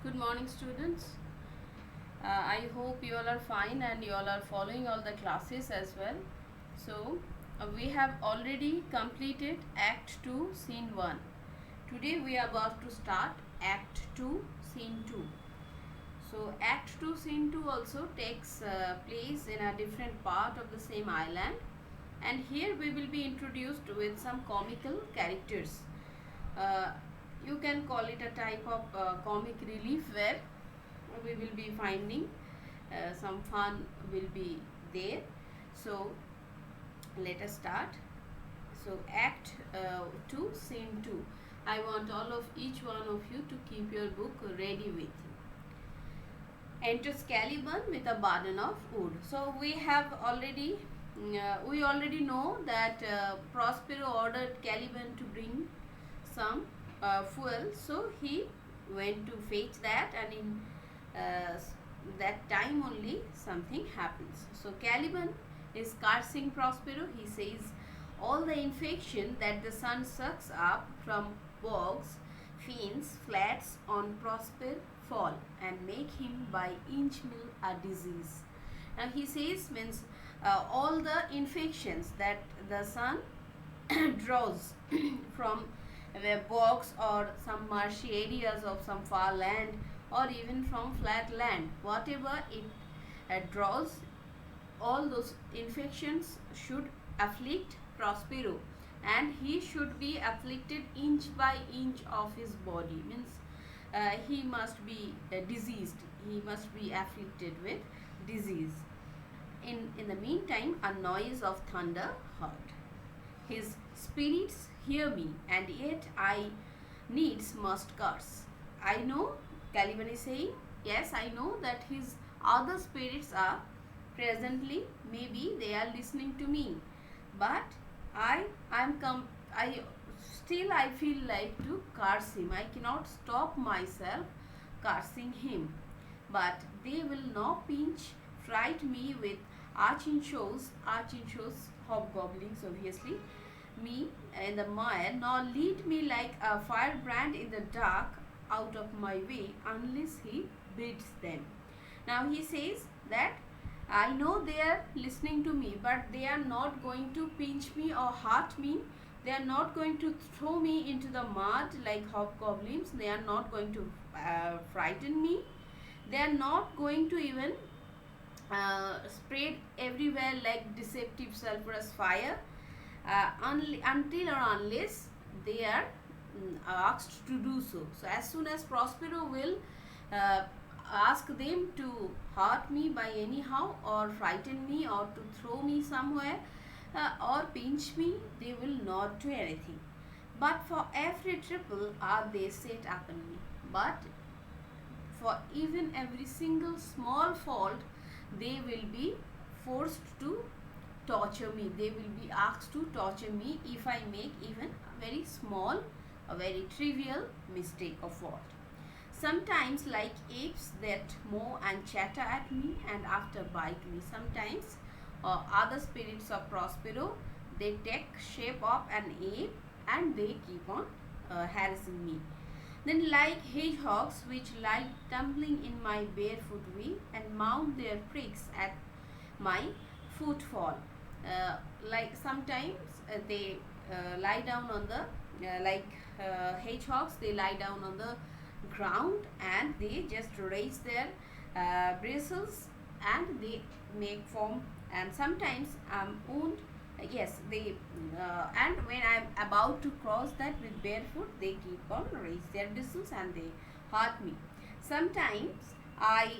Good morning, students. I hope you all are fine and you all are following all the classes as well. We have already completed Act 2, Scene 1. Today we are about to start Act 2, Scene 2. So, Act 2, Scene 2 also takes place in a different part of the same island, and here we will be introduced with some comical characters. Uh, you can call it a type of comic relief where we will be finding some fun will be there. So let us start. So act 2, scene 2. I want all of each one of you to keep your book ready with you. Enters Caliban with a burden of wood. So we already know that Prospero ordered Caliban to bring some fuel. So he went to fetch that, and in that time only something happens. So Caliban is cursing Prospero. He says all the infection that the sun sucks up from bogs, fins, flats on Prosper fall and make him by inch mill a disease. Now he says means all the infections that the sun draws from bogs or some marshy areas of some far land, or even from flat land, whatever it draws, all those infections should afflict Prospero, and he should be afflicted inch by inch of his body. Means he must be diseased, he must be afflicted with disease. In the meantime, a noise of thunder heard. His spirits hear me, and yet I needs must curse. I know, Caliban is saying, yes, I know that his other spirits are presently, maybe they are listening to me, but I feel like to curse him. I cannot stop myself cursing him. But they will not pinch, fright me with archinchos, hobgoblins obviously, me in the mire, nor lead me like a firebrand in the dark out of my way unless he bids them. Now he says that I know they are listening to me, but they are not going to pinch me or hurt me. They are not going to throw me into the mud like hobgoblins. They are not going to frighten me. They are not going to even spread everywhere like deceptive sulfurous fire until or unless they are asked to do so. So as soon as Prospero will uh, ask them to hurt me by anyhow, or frighten me, or to throw me somewhere, or pinch me, they will not do anything. But for every triple are they set upon me. But for even every single small fault, they will be forced to torture me. They will be asked to torture me if I make even a very small, a very trivial mistake or fault. Sometimes, like apes that mow and chatter at me and after bite me. Sometimes, other spirits of Prospero, they take shape of an ape and they keep on harassing me. Then, like hedgehogs which lie tumbling in my barefoot way and mount their pricks at my footfall. Like sometimes they lie down on the hedgehogs, they lie down on the ground and they just raise their bristles and they make foam. And sometimes I'm wound. Yes, they and when I'm about to cross that with barefoot, they keep on raise their bristles and they hurt me. Sometimes I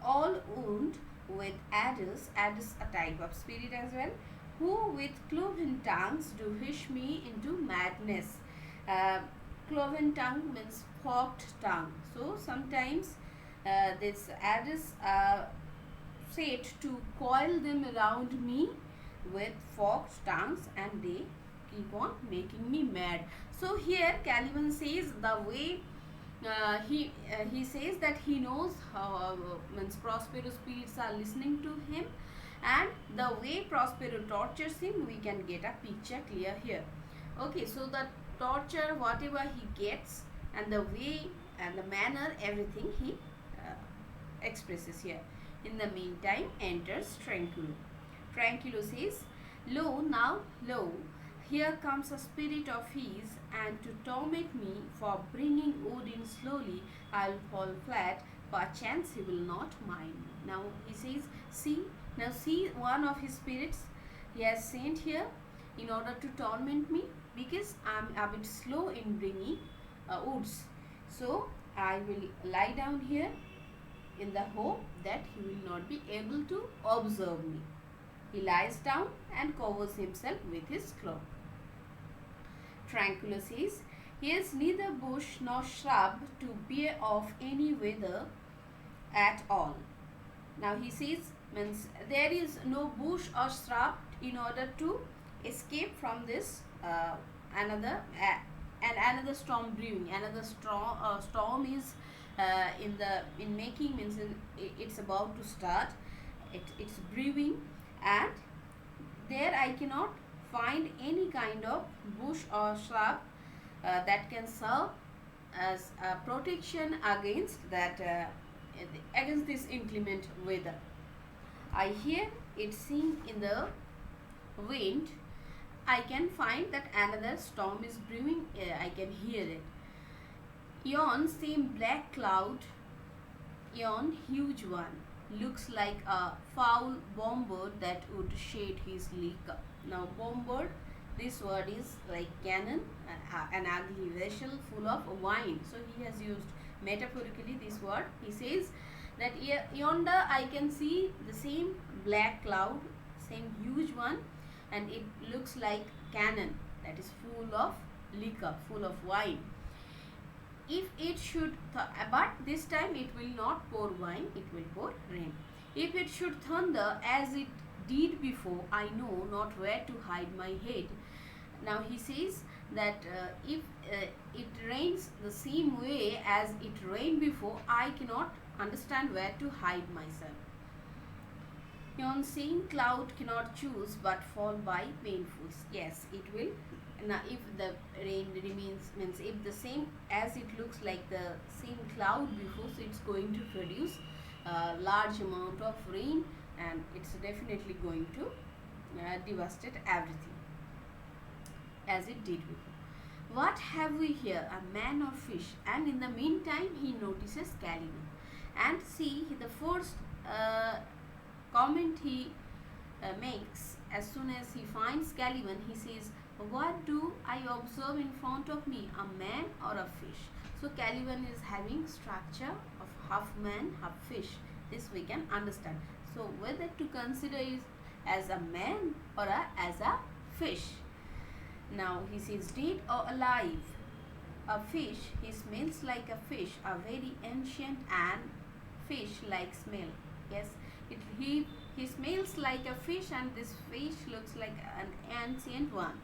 all wound with adders a type of spirit as well, who with cloven tongues do hiss me into madness. Uh, Cloven tongue means forked tongue. So sometimes this adders said to coil them around me with forked tongues, and they keep on making me mad. So here Caliban says the way he says that he knows how means Prospero spirits are listening to him, and the way Prospero tortures him, we can get a picture clear here. Okay, so the torture whatever he gets, and the way and the manner, everything he expresses here. In the meantime, enters Tranquillo. Tranquillo says, Lo, now, lo, here comes a spirit of his, and to torment me for bringing Odin slowly, I'll fall flat, perchance he will not mind. Now he says, see one of his spirits he has sent here in order to torment me, because I'm a bit slow in bringing woods. So I will lie down here in the hope that he will not be able to observe me. He lies down and covers himself with his cloak. Tranquillo says, he has neither bush nor shrub to bear of any weather at all. Now he says, means there is no bush or shrub in order to escape from this another storm brewing. Another storm is in making, means it's about to start. It's brewing, and there I cannot find any kind of bush or shrub that can serve as a protection against against this inclement weather. I hear it sing in the wind. I can find that another storm is brewing. I can hear it. Yon same black cloud, yon huge one, looks like a foul bombard that would shade his liquor. Now bombard, this word is like cannon, an ugly vessel full of wine. So he has used metaphorically this word. He says that yonder I can see the same black cloud, same huge one, and it looks like cannon that is full of liquor, full of wine. If it should, but this time it will not pour wine, it will pour rain. If it should thunder as it did before, I know not where to hide my head. Now he says that if it rains the same way as it rained before, I cannot understand where to hide myself. Yon same cloud cannot choose but fall by painfuls. Yes, it will. Now if the rain remains, means if the same as it looks like the same cloud before, so it's going to produce a large amount of rain, and it's definitely going to devastate everything as it did before. What have we here? A man or fish? And in the meantime he notices Caliban, and see the first comment he makes as soon as he finds Caliban. He says, what do I observe in front of me, a man or a fish? So Caliban is having structure of half man, half fish. This we can understand. So whether to consider is as a man or as a fish. Now he says, dead or alive, a fish, he smells like a fish, a very ancient and fish-like smell. Yes, he smells like a fish, and this fish looks like an ancient one.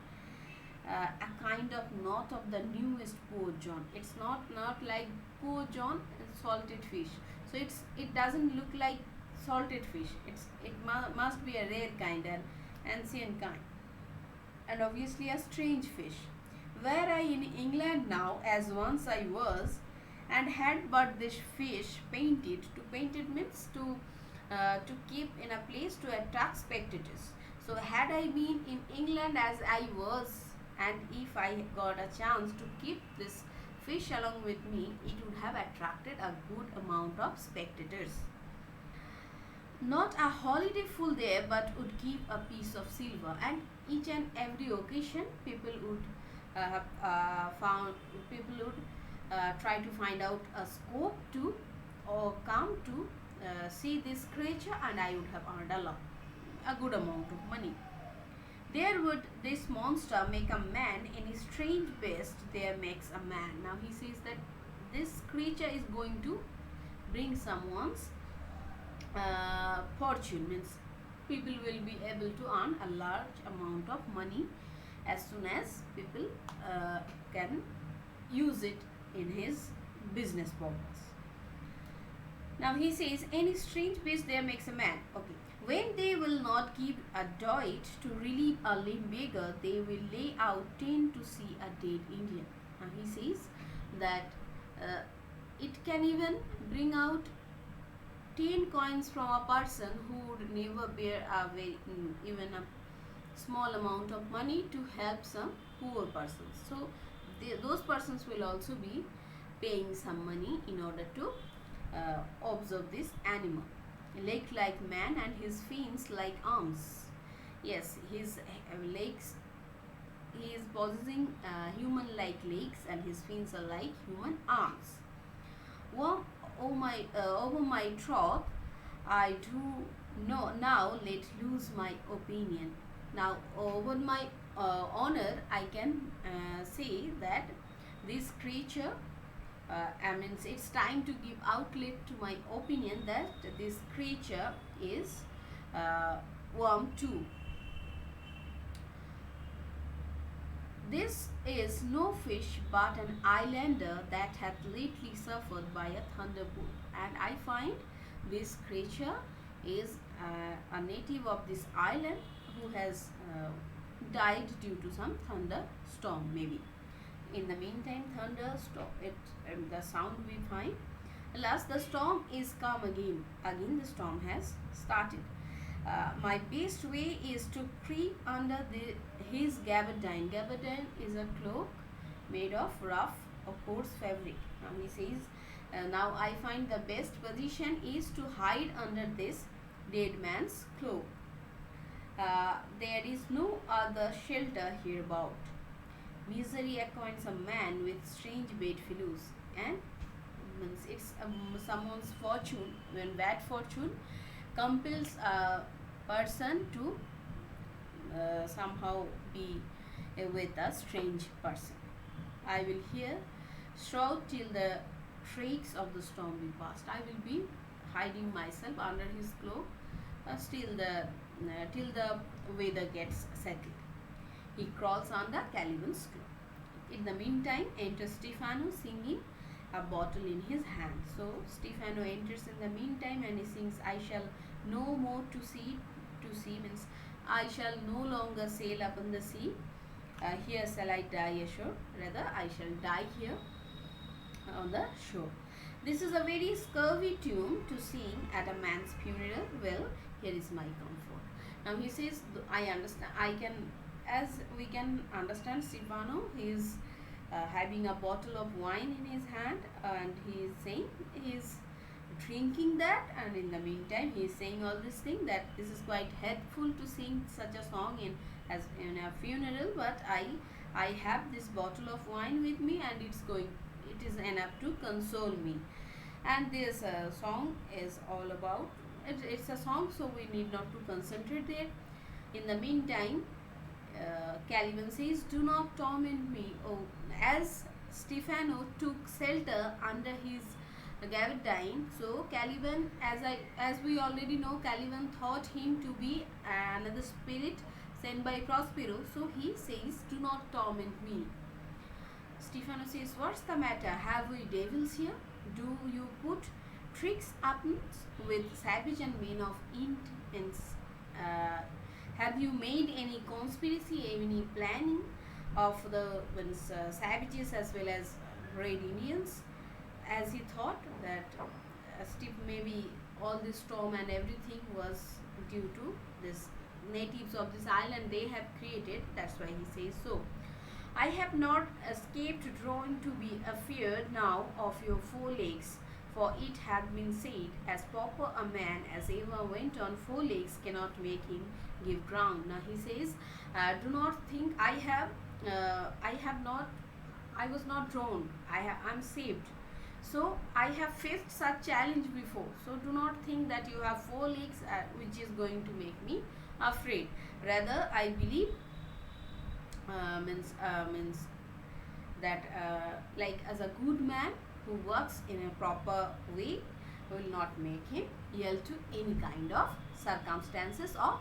A kind of not of the newest poor John. It's not like poor John, salted fish. So it doesn't look like salted fish. It must be a rare kind, an ancient kind, and obviously a strange fish. Were I in England now, as once I was, and had but this fish painted. To painted means to keep in a place to attract spectators. So had I been in England as I was, and if I got a chance to keep this fish along with me, it would have attracted a good amount of spectators. Not a holiday full there, but would keep a piece of silver, and each and every occasion people would try to find out a scope to or come to see this creature, and I would have earned a good amount of money. There would this monster make a man, any strange beast there makes a man. Now he says that this creature is going to bring someone's fortune, means people will be able to earn a large amount of money as soon as people can use it in his business purpose. Now he says, any strange beast there makes a man. Okay. When they will not give a doit to relieve a lame beggar, they will lay out 10 to see a dead Indian. Now he says that it can even bring out 10 coins from a person who would never bear even a small amount of money to help some poor persons. So those persons will also be paying some money in order to observe this animal. Leg like man and his fins like arms. Yes, his legs, he is possessing human like legs and his fins are like human arms. Well, over my troth, I do now let loose my opinion. Now, over my honor, I can say that this creature, I mean, it's time to give outlet to my opinion that this creature is worm too. This is no fish but an islander that hath lately suffered by a thunderbolt. And I find this creature is a native of this island who has died due to some thunderstorm maybe. In the meantime, the sound we find. Alas, the storm is come again. Again the storm has started. My best way is to creep under his gabardine. Gabardine is a cloak made of rough or coarse fabric. Now he says, now I find the best position is to hide under this dead man's cloak. There is no other shelter hereabout. Misery acquaints a man with strange bedfellows, and it's someone's fortune, when bad fortune compels a person to somehow be with a strange person. I will here shroud till the shrieks of the storm be past. I will be hiding myself under his cloak till the weather gets settled. He crawls under Caliban's cloak. In the meantime, enters Stefano singing a bottle in his hand. So Stefano enters in the meantime and he sings, I shall no more to sea means I shall no longer sail upon the sea. Here shall I die ashore. Rather, I shall die here on the shore. This is a very scurvy tune to sing at a man's funeral. Well, here is my comfort. Now he says, I understand, as we can understand, Stefano, he is having a bottle of wine in his hand and he is saying he is drinking that, and in the meantime he is saying all this thing that this is quite helpful to sing such a song in a funeral, but I have this bottle of wine with me and it is enough to console me. And this song is all about it's a song, so we need not to concentrate there. In the meantime, Caliban says, do not torment me. Oh, as Stefano took shelter under his gabardine, so Caliban, as we already know, Caliban thought him to be another spirit sent by Prospero, so he says, do not torment me. Stefano says, what's the matter? Have we devils here? Do you put tricks up with savage and men of intents? Have you made any conspiracy, any planning of the savages as well as Red Indians? As he thought that maybe all this storm and everything was due to this natives of this island they have created. That's why he says so. I have not escaped drawing to be afeard now of your four legs, for it hath been said, as proper a man as ever went on four legs cannot make him give ground. Now he says, do not think I was not drawn. I'm saved. So I have faced such challenge before. So do not think that you have four legs which is going to make me afraid. Rather, I believe means that like as a good man who works in a proper way will not make him yield to any kind of circumstances or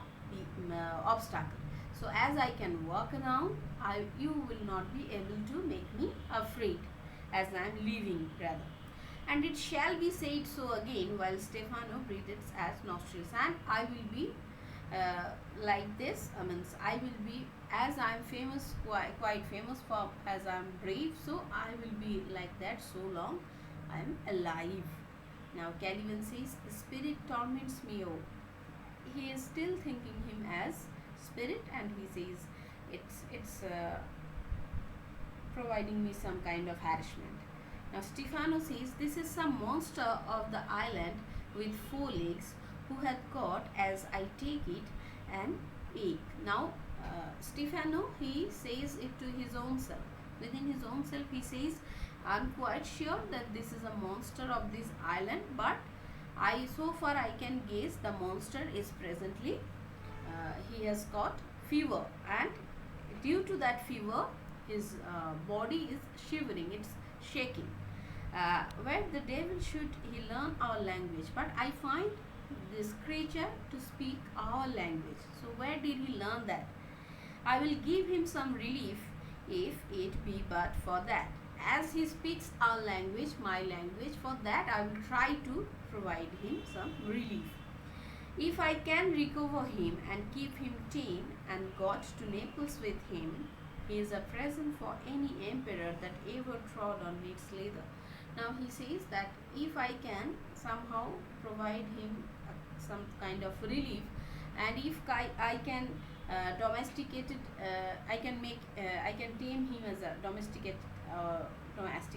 obstacle. So as I can walk around, you will not be able to make me afraid as I am living rather. And it shall be said so again while Stefano breathes as nostrils, and I will be like this. I will be, as I am quite famous for as I am brave, so I will be like that so long I am alive. Now Caliban says, spirit torments me. Oh, he is still thinking him as spirit, and he says it's providing me some kind of harassment. Now Stefano says, this is some monster of the island with four legs who had caught, as I take it, an egg. Now Stefano, he says it to his own self. Within his own self he says, I'm quite sure that this is a monster of this island, but so far I can guess the monster is presently, he has got fever, and due to that fever his body is shivering, it's shaking. Where the devil should he learn our language, but I find this creature to speak our language. So where did he learn that? I will give him some relief if it be but for that. As he speaks our language, my language, for that I will try to provide him some relief. If I can recover him and keep him tame and got to Naples with him, he is a present for any emperor that ever trod on its leather. Now he says that if I can somehow provide him some kind of relief, and if I can domesticate it, I can tame him as a domestic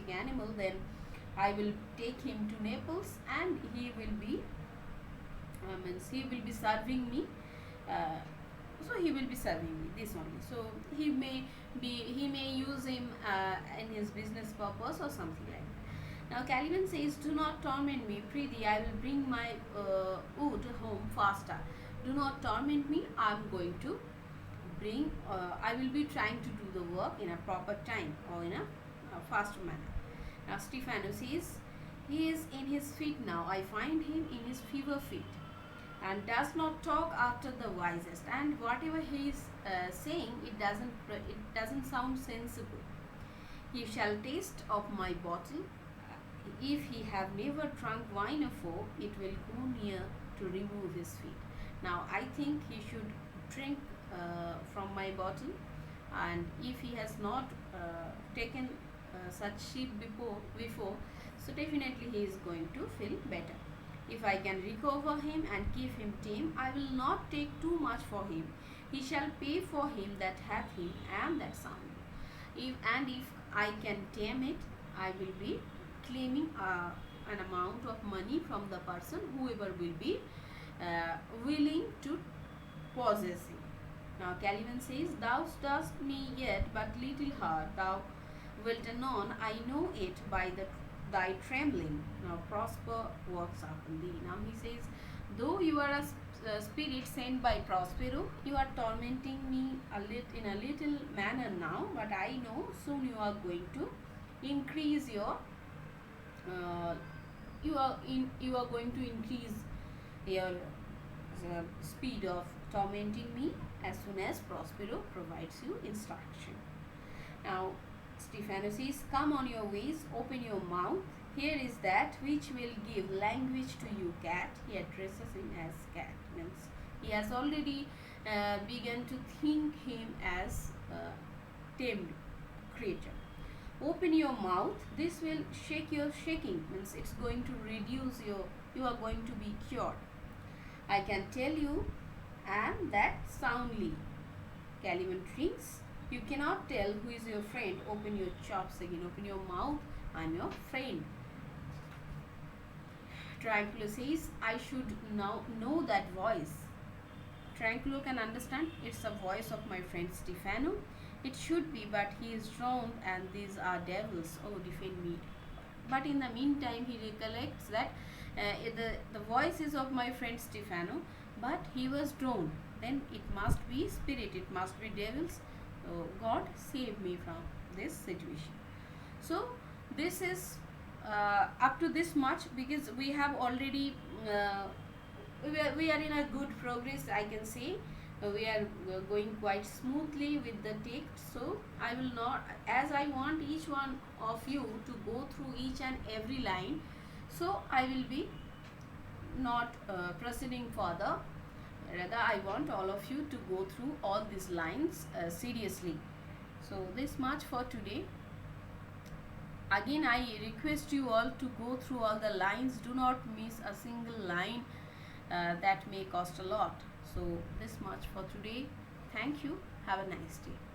animal, then I will take him to Naples, and he will be serving me. So he will be serving me this only. So he may use him in his business purpose or something like that. Now Caliban says, do not torment me, prithee, I will bring my wood home faster. Do not torment me, I am going to bring, I will be trying to do the work in a proper time or in a faster manner. Now Stefano says, he is in his fit now, I find him in his fever fit, and does not talk after the wisest, and whatever he is saying, it doesn't sound sensible. He shall taste of my bottle. If he have never drunk wine afore, it will go near to remove his feet. Now I think he should drink from my bottle, and if he has not taken such sheep before, so definitely he is going to feel better. If I can recover him and keep him tame, I will not take too much for him. He shall pay for him that hath him and that sound. If I can tame it, I will be claiming an amount of money from the person, whoever will be willing to possess him. Now Caliban says, thou dost me yet but little hurt, thou wilt anon, I know it by thy trembling. Now Prosper works upon thee. Now he says, though you are a spirit sent by Prospero, you are tormenting me in a little manner now, but I know soon you are going to increase your you are going to increase your speed of tormenting me as soon as Prospero provides you instruction. Now Stefano says, come on your ways, open your mouth. Here is that which will give language to you, cat. He addresses him as cat. Means he has already begun to think him as a tamed creature. Open your mouth. This will shake your shaking. Means it's going to reduce you are going to be cured. I can tell you, and that soundly. Caliban drinks. You cannot tell who is your friend. Open your chops again. Open your mouth. I'm your friend. Tranquillo says, I should now know that voice. Tranquillo can understand it's a voice of my friend Stefano. It should be, but he is drowned and these are devils. Oh, defend me. But in the meantime, he recollects that the voice is of my friend Stefano, but he was drowned. Then it must be spirit, it must be devils. God save me from this situation. So this is up to this much, because we have already we are in a good progress, I can say. We are going quite smoothly with the text. So I will not, as I want each one of you to go through each and every line, so I will be not proceeding further. Rather, I want all of you to go through all these lines seriously. So this much for today. Again, I request you all to go through all the lines. Do not miss a single line. That may cost a lot. So this much for today. Thank you. Have a nice day.